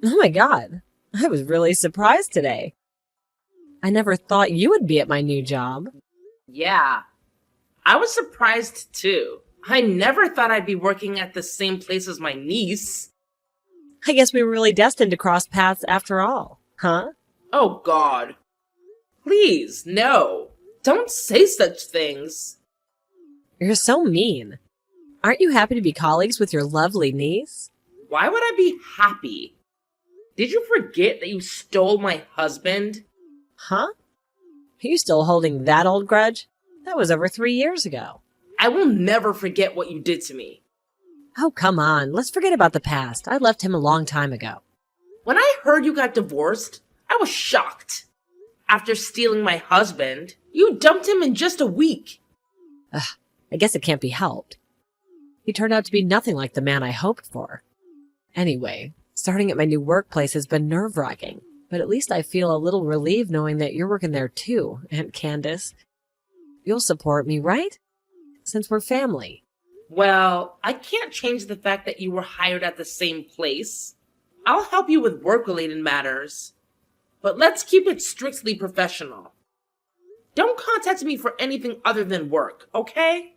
Oh my God, I was really surprised today. I never thought you would be at my new job. Yeah, I was surprised too. I never thought I'd be working at the same place as my niece. I guess we were really destined to cross paths after all, huh? Oh God. Please, no. Don't say such things. You're so mean. Aren't you happy to be colleagues with your lovely niece? Why would I be happy? Did you forget that you stole my husband? Huh? Are you still holding that old grudge? That was over 3 years ago. I will never forget what you did to me. Oh, come on. Let's forget about the past. I left him a long time ago. When I heard you got divorced, I was shocked. After stealing my husband, you dumped him in just a week. Ugh, I guess it can't be helped. He turned out to be nothing like the man I hoped for. Anyway, starting at my new workplace has been nerve-wracking, but at least I feel a little relieved knowing that you're working there too, Aunt Candace. You'll support me, right? Since we're family. Well, I can't change the fact that you were hired at the same place. I'll help you with work-related matters. But let's keep it strictly professional. Don't contact me for anything other than work, okay?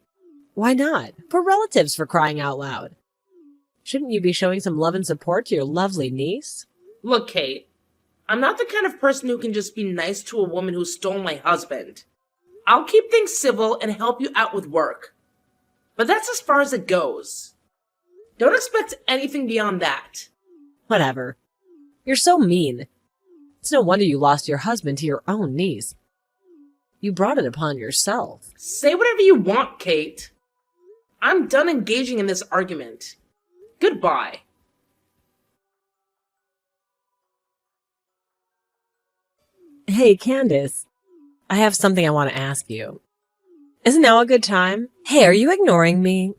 Why not? We're relatives, for crying out loud. Shouldn't you be showing some love and support to your lovely niece? Look, Kate, I'm not the kind of person who can just be nice to a woman who stole my husband. I'll keep things civil and help you out with work. But that's as far as it goes. Don't expect anything beyond that. Whatever. You're so mean. It's no wonder you lost your husband to your own niece. You brought it upon yourself. Say whatever you want, Kate. I'm done engaging in this argument. Goodbye. Hey, Candace. I have something I want to ask you. Isn't now a good time? Hey, are you ignoring me?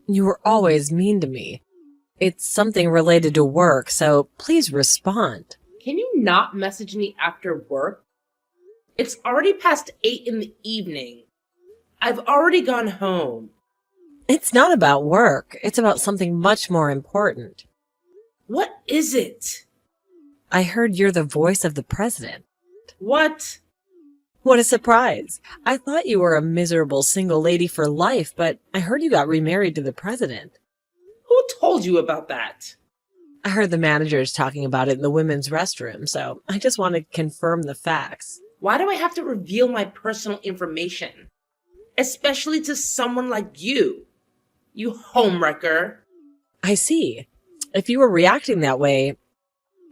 You were always mean to me. It's something related to work, so please respond. Can you not message me after work? It's already past 8 in the evening. I've already gone home. It's not about work. It's about something much more important. What is it? I heard you're the voice of the president. What? What a surprise. I thought you were a miserable single lady for life, but I heard you got remarried to the president. Who told you about that? I heard the managers talking about it in the women's restroom, so I just want to confirm the facts. Why do I have to reveal my personal information? Especially to someone like you. You homewrecker. I see. If you were reacting that way,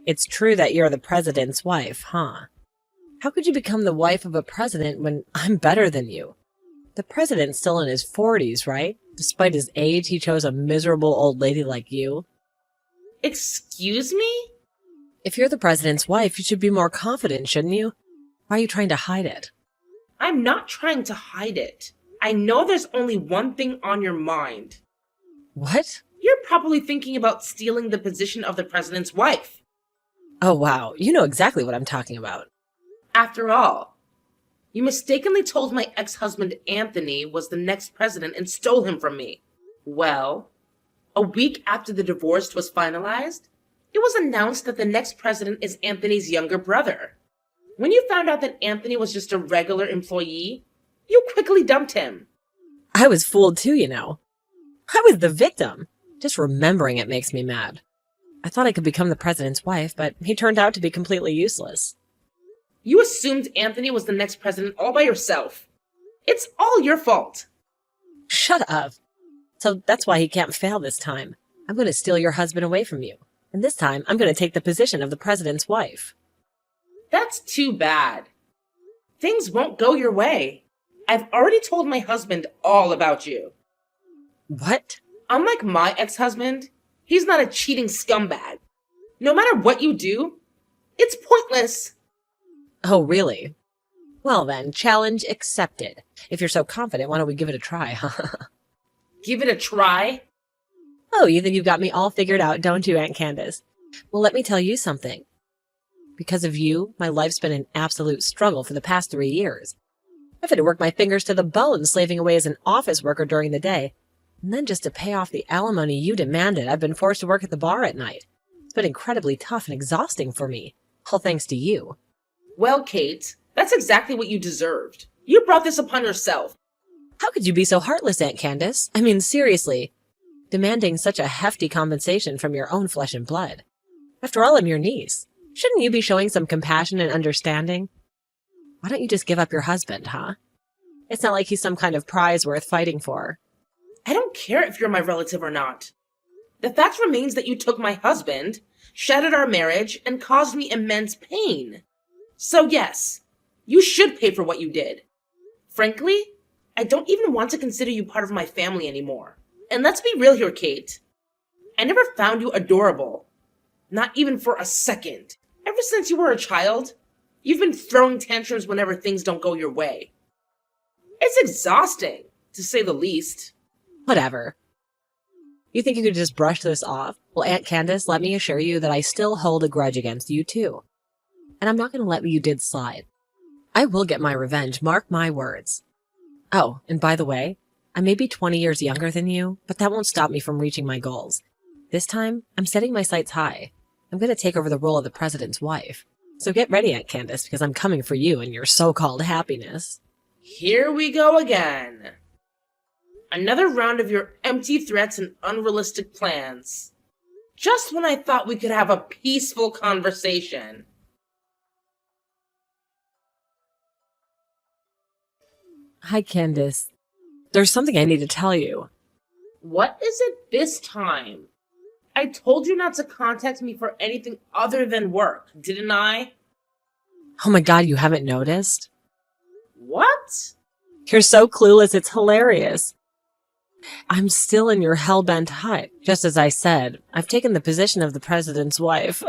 it's true that you're the president's wife, huh? How could you become the wife of a president when I'm better than you? The president's still in his 40s, right? Despite his age, he chose a miserable old lady like you. Excuse me? If you're the president's wife, you should be more confident, shouldn't you? Why are you trying to hide it? I'm not trying to hide it. I know there's only one thing on your mind. What? You're probably thinking about stealing the position of the president's wife. Oh, wow. You know exactly what I'm talking about. After all, you mistakenly told my ex-husband Anthony was the next president and stole him from me. Well, a week after the divorce was finalized, it was announced that the next president is Anthony's younger brother. When you found out that Anthony was just a regular employee, you quickly dumped him. I was fooled too, you know. I was the victim. Just remembering it makes me mad. I thought I could become the president's wife, but he turned out to be completely useless. You assumed Anthony was the next president all by yourself. It's all your fault. Shut up. So that's why he can't fail this time. I'm going to steal your husband away from you. And this time, I'm going to take the position of the president's wife. That's too bad. Things won't go your way. I've already told my husband all about you. What? Unlike my ex-husband, he's not a cheating scumbag. No matter what you do, it's pointless. Oh, really? Well then, challenge accepted. If you're so confident, why don't we give it a try, huh? Give it a try? Oh, you think you've got me all figured out, don't you, Aunt Candace? Well, let me tell you something. Because of you, my life's been an absolute struggle for the past 3 years. I've had to work my fingers to the bone slaving away as an office worker during the day. And then just to pay off the alimony you demanded, I've been forced to work at the bar at night. It's been incredibly tough and exhausting for me, all thanks to you. Well, Kate, that's exactly what you deserved. You brought this upon yourself. How could you be so heartless, Aunt Candace? I mean, seriously, demanding such a hefty compensation from your own flesh and blood. After all, I'm your niece. Shouldn't you be showing some compassion and understanding? Why don't you just give up your husband, huh? It's not like he's some kind of prize worth fighting for. I don't care if you're my relative or not. The fact remains that you took my husband, shattered our marriage, and caused me immense pain. So yes, you should pay for what you did. Frankly, I don't even want to consider you part of my family anymore. And let's be real here, Kate. I never found you adorable. Not even for a second. Ever since you were a child, you've been throwing tantrums whenever things don't go your way. It's exhausting, to say the least. Whatever. You think you could just brush this off? Well, Aunt Candace, let me assure you that I still hold a grudge against you, too. And I'm not going to let what you did slide. I will get my revenge, mark my words. Oh, and by the way, I may be 20 years younger than you, but that won't stop me from reaching my goals. This time, I'm setting my sights high. I'm going to take over the role of the president's wife. So get ready, Aunt Candace, because I'm coming for you and your so-called happiness. Here we go again. Another round of your empty threats and unrealistic plans. Just when I thought we could have a peaceful conversation. Hi, Candace. There's something I need to tell you. What is it this time? I told you not to contact me for anything other than work, didn't I? Oh my God, you haven't noticed? What? You're so clueless, it's hilarious. I'm still in your hell-bent hut. Just as I said, I've taken the position of the president's wife.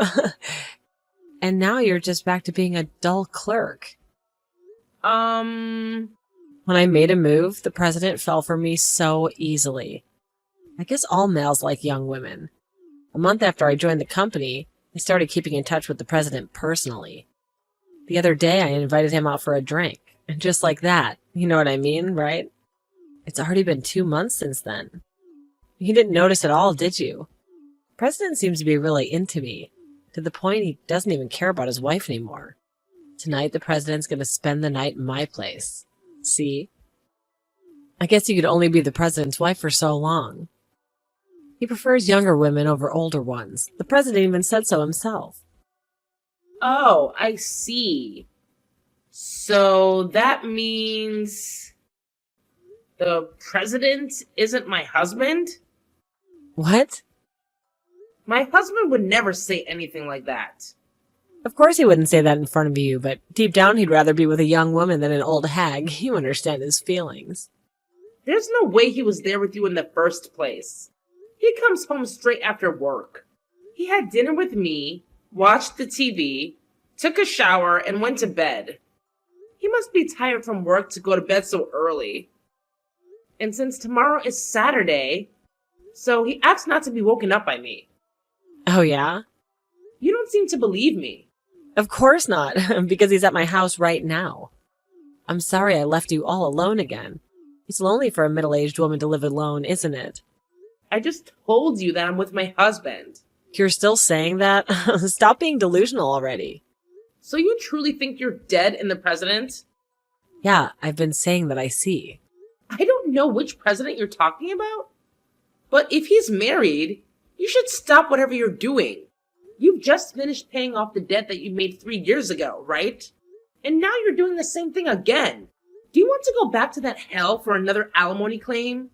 And now you're just back to being a dull clerk. When I made a move, the president fell for me so easily. I guess all males like young women. A month after I joined the company, I started keeping in touch with the president personally. The other day, I invited him out for a drink. And just like that, you know what I mean, right? It's already been 2 months since then. You didn't notice at all, did you? The president seems to be really into me, to the point he doesn't even care about his wife anymore. Tonight, the president's going to spend the night in my place. See? I guess you could only be the president's wife for so long. He prefers younger women over older ones. The president even said so himself. Oh, I see. So that means the president isn't my husband? What? My husband would never say anything like that. Of course he wouldn't say that in front of you, but deep down he'd rather be with a young woman than an old hag. You understand his feelings. There's no way he was there with you in the first place. He comes home straight after work. He had dinner with me, watched the TV, took a shower, and went to bed. He must be tired from work to go to bed so early. And since tomorrow is Saturday, so he acts not to be woken up by me. Oh, yeah? You don't seem to believe me. Of course not, because he's at my house right now. I'm sorry I left you all alone again. It's lonely for a middle-aged woman to live alone, isn't it? I just told you that I'm with my husband. You're still saying that? Stop being delusional already. So you truly think you're dead in the president? Yeah, I've been saying that I see. I don't know which president you're talking about. But if he's married, you should stop whatever you're doing. You've just finished paying off the debt that you made 3 years ago, right? And now you're doing the same thing again. Do you want to go back to that hell for another alimony claim?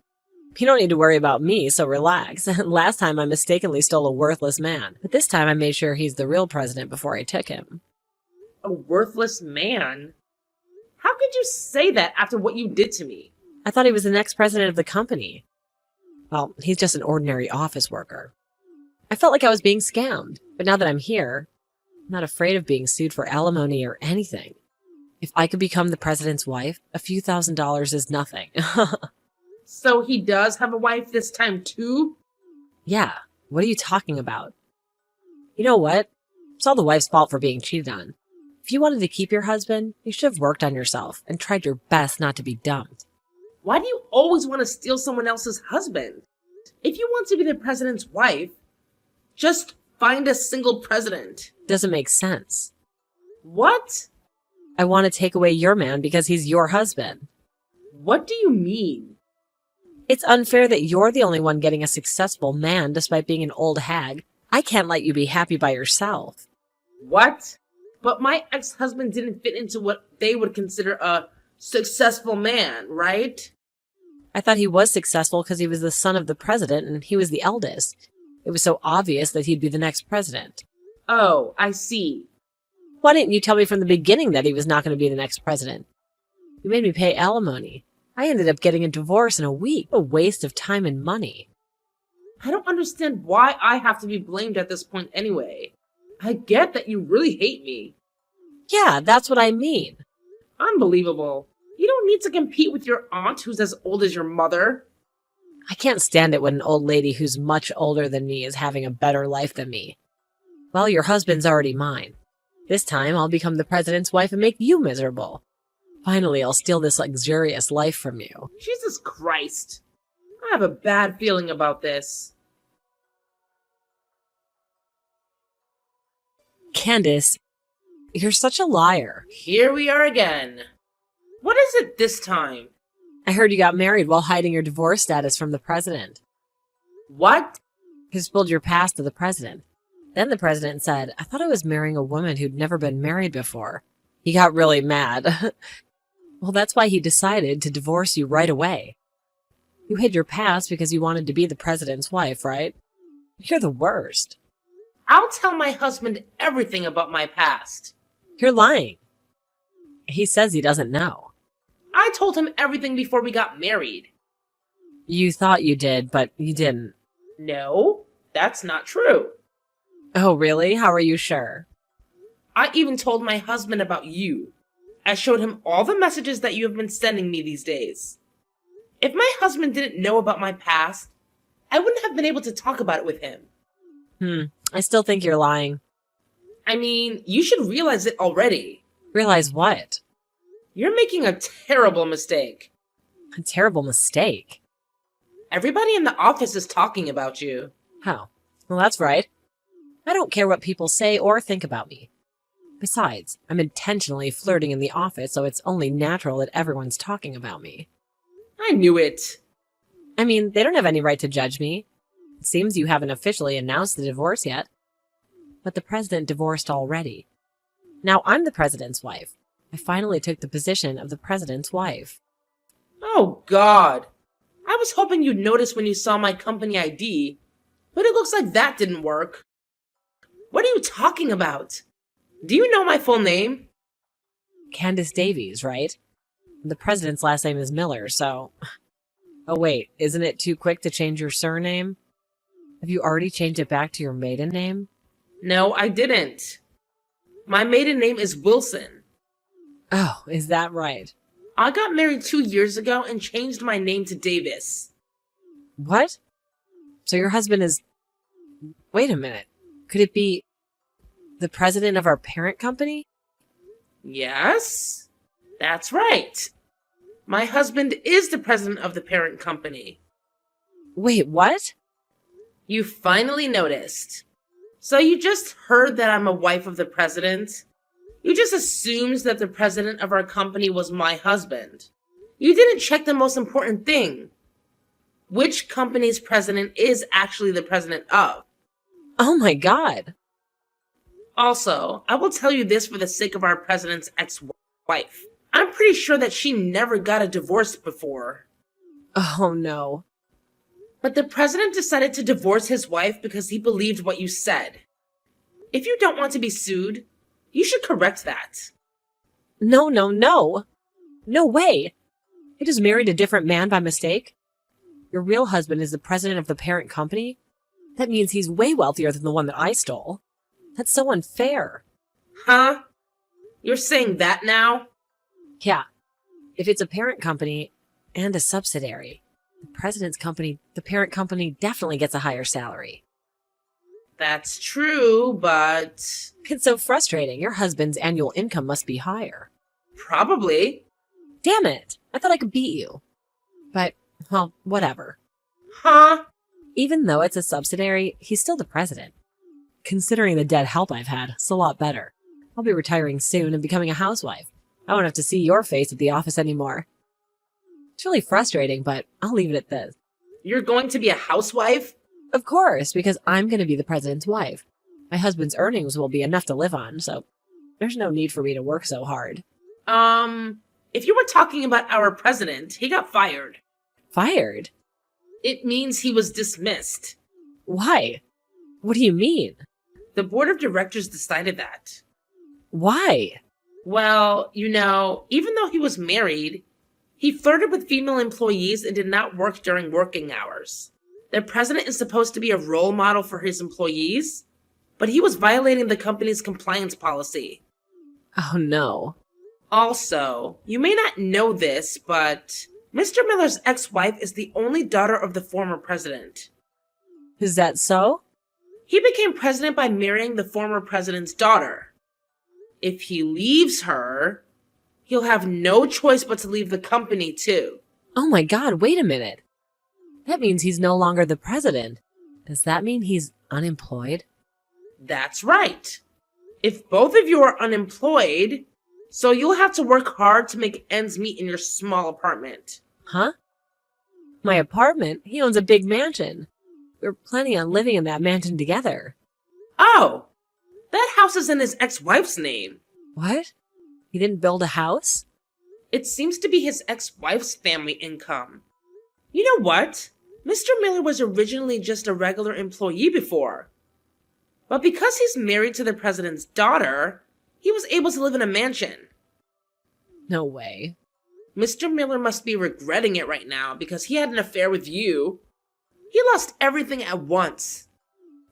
You don't need to worry about me, so relax. Last time I mistakenly stole a worthless man, but this time I made sure he's the real president before I took him. A worthless man? How could you say that after what you did to me? I thought he was the next president of the company. Well, he's just an ordinary office worker. I felt like I was being scammed, but now that I'm here, I'm not afraid of being sued for alimony or anything. If I could become the president's wife, a few $1,000s is nothing. So he does have a wife this time too? Yeah, what are you talking about? You know what? It's all the wife's fault for being cheated on. If you wanted to keep your husband, you should have worked on yourself and tried your best not to be dumped. Why do you always want to steal someone else's husband? If you want to be the president's wife, just find a single president. Doesn't make sense. What? I want to take away your man because he's your husband. What do you mean? It's unfair that you're the only one getting a successful man despite being an old hag. I can't let you be happy by yourself. What? But my ex-husband didn't fit into what they would consider a successful man, right? I thought he was successful because he was the son of the president and he was the eldest. It was so obvious that he'd be the next president. Oh, I see. Why didn't you tell me from the beginning that he was not going to be the next president? You made me pay alimony. I ended up getting a divorce in a week. A waste of time and money. I don't understand why I have to be blamed at this point anyway. I get that you really hate me. Yeah, that's what I mean. Unbelievable. You don't need to compete with your aunt who's as old as your mother. I can't stand it when an old lady who's much older than me is having a better life than me. Well, your husband's already mine. This time I'll become the president's wife and make you miserable. Finally, I'll steal this luxurious life from you. Jesus Christ. I have a bad feeling about this. Candace, you're such a liar. Here we are again. What is it this time? I heard you got married while hiding your divorce status from the president. What? You spilled your past to the president. Then the president said, I thought I was marrying a woman who'd never been married before. He got really mad. Well, that's why he decided to divorce you right away. You hid your past because you wanted to be the president's wife, right? You're the worst. I'll tell my husband everything about my past. You're lying. He says he doesn't know. I told him everything before we got married. You thought you did, but you didn't. No, that's not true. Oh, really? How are you sure? I even told my husband about you. I showed him all the messages that you have been sending me these days. If my husband didn't know about my past, I wouldn't have been able to talk about it with him. I still think you're lying. I mean, you should realize it already. Realize what? You're making a terrible mistake. A terrible mistake. Everybody in the office is talking about you. How? Well, that's right. I don't care what people say or think about me. Besides, I'm intentionally flirting in the office, so it's only natural that everyone's talking about me. I knew it. I mean, they don't have any right to judge me. It seems you haven't officially announced the divorce yet. But the president divorced already. Now I'm the president's wife. I finally took the position of the president's wife. Oh, God. I was hoping you'd notice when you saw my company ID, but it looks like that didn't work. What are you talking about? Do you know my full name? Candace Davies, right? The president's last name is Miller, so... Oh wait, isn't it too quick to change your surname? Have you already changed it back to your maiden name? No, I didn't. My maiden name is Wilson. Oh, is that right? I got married 2 years ago and changed my name to Davis. What? So your husband is... Wait a minute. Could it be the president of our parent company? Yes, that's right. My husband is the president of the parent company. Wait, what? You finally noticed. So you just heard that I'm a wife of the president? You just assumed that the president of our company was my husband. You didn't check the most important thing. Which company's president is actually the president of? Oh my God. Also, I will tell you this for the sake of our president's ex-wife. I'm pretty sure that she never got a divorce before. Oh no. But the president decided to divorce his wife because he believed what you said. If you don't want to be sued, you should correct that. No. No way. I just married a different man by mistake. Your real husband is the president of the parent company? That means he's way wealthier than the one that I stole. That's so unfair. Huh? You're saying that now? Yeah. If it's a parent company and a subsidiary, the parent company definitely gets a higher salary. That's true, but... It's so frustrating. Your husband's annual income must be higher. Probably. Damn it. I thought I could beat you. But, well, whatever. Huh? Even though it's a subsidiary, he's still the president. considering the dead help I've had, it's a lot better. I'll be retiring soon and becoming a housewife. I won't have to see your face at the office anymore. It's really frustrating, but I'll leave it at this. You're going to be a housewife? Of course, because I'm going to be the president's wife. My husband's earnings will be enough to live on, so there's no need for me to work so hard. If you were talking about our president, he got fired. Fired? It means he was dismissed. Why? What do you mean? The board of directors decided that. Why? Well, even though he was married, he flirted with female employees and did not work during working hours. The president is supposed to be a role model for his employees, but he was violating the company's compliance policy. Oh no. Also, you may not know this, but Mr. Miller's ex-wife is the only daughter of the former president. Is that so? He became president by marrying the former president's daughter. If he leaves her, he'll have no choice but to leave the company too. Oh my God, wait a minute. That means he's no longer the president. Does that mean he's unemployed? That's right. If both of you are unemployed, so you'll have to work hard to make ends meet in your small apartment. Huh? My apartment? He owns a big mansion. We're planning on living in that mansion together. Oh, that house is in his ex-wife's name. What? He didn't build a house? It seems to be his ex-wife's family income. You know what? Mr. Miller was originally just a regular employee before. But because he's married to the president's daughter, he was able to live in a mansion. No way. Mr. Miller must be regretting it right now because he had an affair with you. He lost everything at once.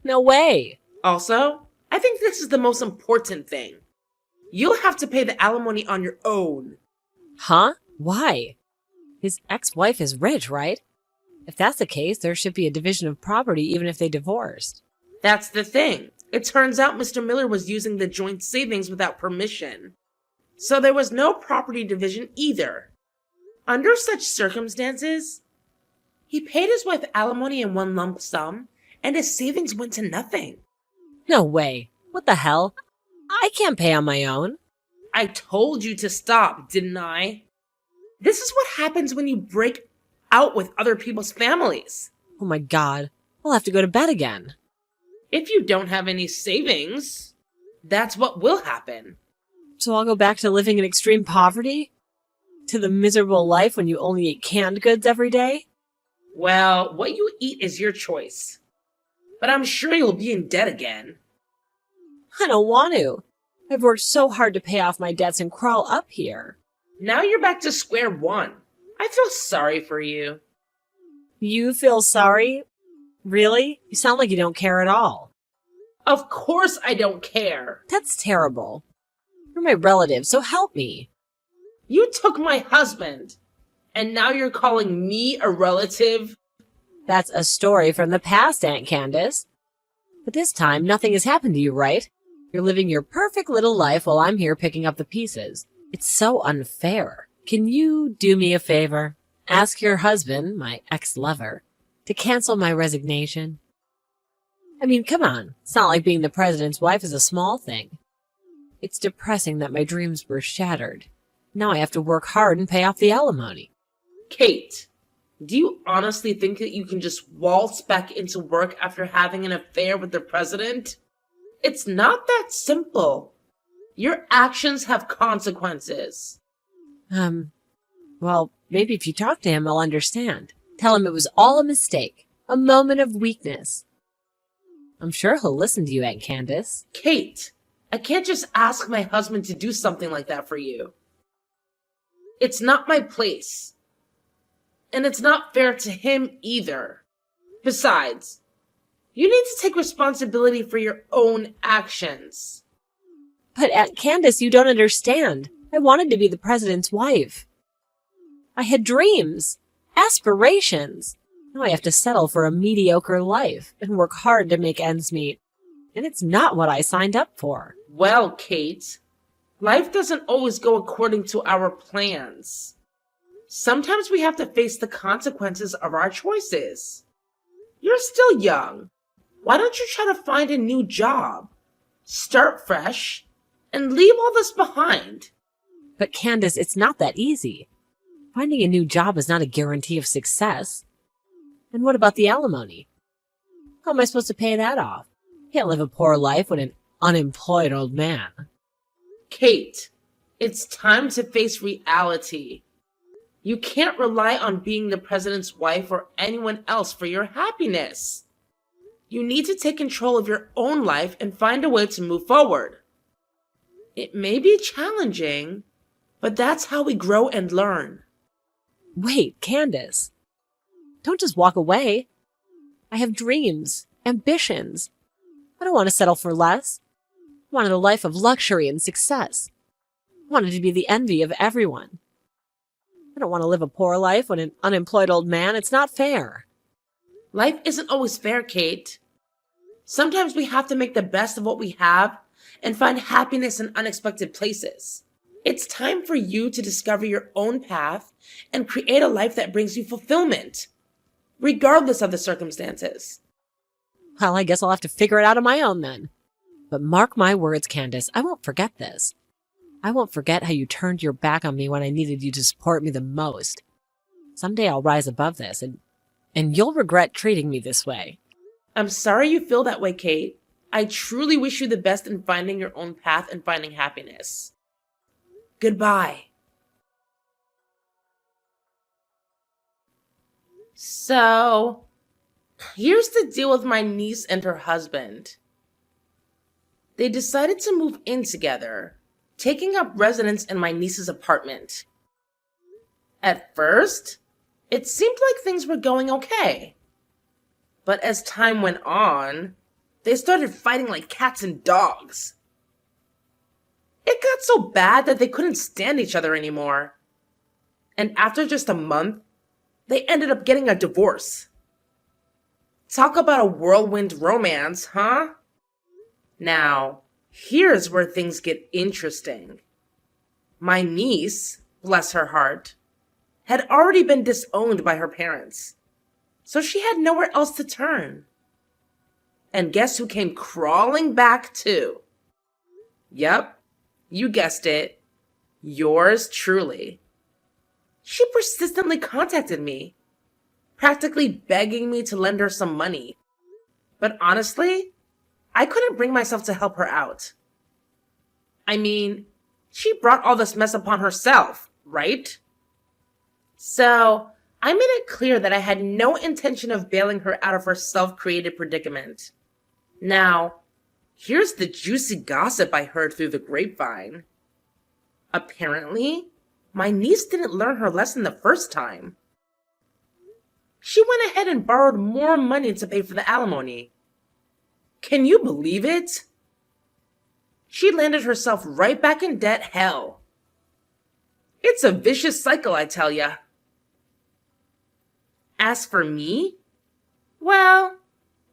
No way. Also, I think this is the most important thing. You'll have to pay the alimony on your own. Huh? Why? His ex-wife is rich, right? If that's the case, there should be a division of property even if they divorced. That's the thing. It turns out Mr. Miller was using the joint savings without permission. So there was no property division either. Under such circumstances, he paid his wife alimony in one lump sum, and his savings went to nothing. No way. What the hell? I can't pay on my own. I told you to stop, didn't I? This is what happens when you break out with other people's families. Oh my God. I'll have to go to bed again. If you don't have any savings, that's what will happen. So I'll go back to living in extreme poverty? To the miserable life when you only eat canned goods every day? Well, what you eat is your choice. But I'm sure you'll be in debt again. I don't want to. I've worked so hard to pay off my debts and crawl up here. Now you're back to square one. I feel sorry for you. You feel sorry? Really? You sound like you don't care at all. Of course I don't care. That's terrible. You're my relative, so help me. You took my husband, and now you're calling me a relative? That's a story from the past, Aunt Candace. But this time, nothing has happened to you, right? You're living your perfect little life while I'm here picking up the pieces. It's so unfair. Can you do me a favor? Ask your husband, my ex-lover, to cancel my resignation. I mean, come on. It's not like being the president's wife is a small thing. It's depressing that my dreams were shattered. Now I have to work hard and pay off the alimony. Kate, do you honestly think that you can just waltz back into work after having an affair with the president? It's not that simple. Your actions have consequences. Well, maybe if you talk to him, he'll understand. Tell him it was all a mistake, a moment of weakness. I'm sure he'll listen to you, Aunt Candace. Kate, I can't just ask my husband to do something like that for you. It's not my place. And it's not fair to him either. Besides, you need to take responsibility for your own actions. But Aunt Candace, you don't understand. I wanted to be the president's wife. I had dreams, aspirations. Now I have to settle for a mediocre life and work hard to make ends meet. And it's not what I signed up for. Well, Kate, life doesn't always go according to our plans. Sometimes we have to face the consequences of our choices. You're still young. Why don't you try to find a new job, start fresh, and leave all this behind? But Candace, it's not that easy. Finding a new job is not a guarantee of success. And what about the alimony? How am I supposed to pay that off? Can't live a poor life with an unemployed old man. Kate, it's time to face reality. You can't rely on being the president's wife or anyone else for your happiness. You need to take control of your own life and find a way to move forward. It may be challenging, but that's how we grow and learn. Wait, Candace. Don't just walk away. I have dreams, ambitions. I don't want to settle for less. I wanted a life of luxury and success. I wanted to be the envy of everyone. I don't want to live a poor life with an unemployed old man. It's not fair. Life isn't always fair, Kate. Sometimes we have to make the best of what we have and find happiness in unexpected places. It's time for you to discover your own path and create a life that brings you fulfillment, regardless of the circumstances. Well, I guess I'll have to figure it out on my own then. But mark my words, Candace, I won't forget this. I won't forget how you turned your back on me when I needed you to support me the most. Someday I'll rise above this, and you'll regret treating me this way. I'm sorry you feel that way, Kate. I truly wish you the best in finding your own path and finding happiness. Goodbye. So, here's the deal with my niece and her husband. They decided to move in together, taking up residence in my niece's apartment. At first, it seemed like things were going okay. But as time went on, they started fighting like cats and dogs. It got so bad that they couldn't stand each other anymore. And after just a month, they ended up getting a divorce. Talk about a whirlwind romance, huh? Now, here's where things get interesting. My niece, bless her heart, had already been disowned by her parents, so she had nowhere else to turn. And guess who came crawling back too? Yep, you guessed it. Yours truly. She persistently contacted me, practically begging me to lend her some money. But honestly, I couldn't bring myself to help her out. I mean, she brought all this mess upon herself, right? So, I made it clear that I had no intention of bailing her out of her self-created predicament. Now, here's the juicy gossip I heard through the grapevine. Apparently, my niece didn't learn her lesson the first time. She went ahead and borrowed more money to pay for the alimony. Can you believe it? She landed herself right back in debt hell. It's a vicious cycle, I tell ya. As for me, well,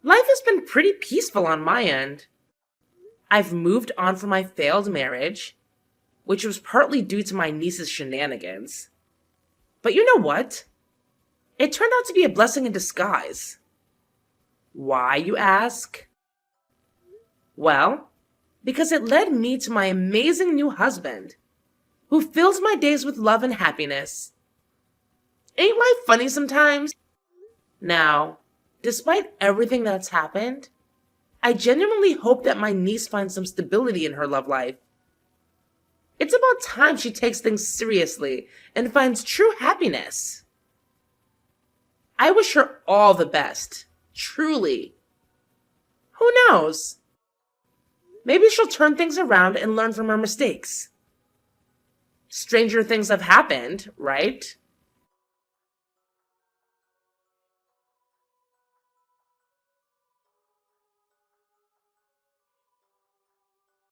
life has been pretty peaceful on my end. I've moved on from my failed marriage, which was partly due to my niece's shenanigans. But you know what? It turned out to be a blessing in disguise. Why, you ask? Well, because it led me to my amazing new husband, who fills my days with love and happiness. Ain't life funny sometimes? Now, despite everything that's happened, I genuinely hope that my niece finds some stability in her love life. It's about time she takes things seriously and finds true happiness. I wish her all the best, truly. Who knows? Maybe she'll turn things around and learn from her mistakes. Stranger things have happened, right?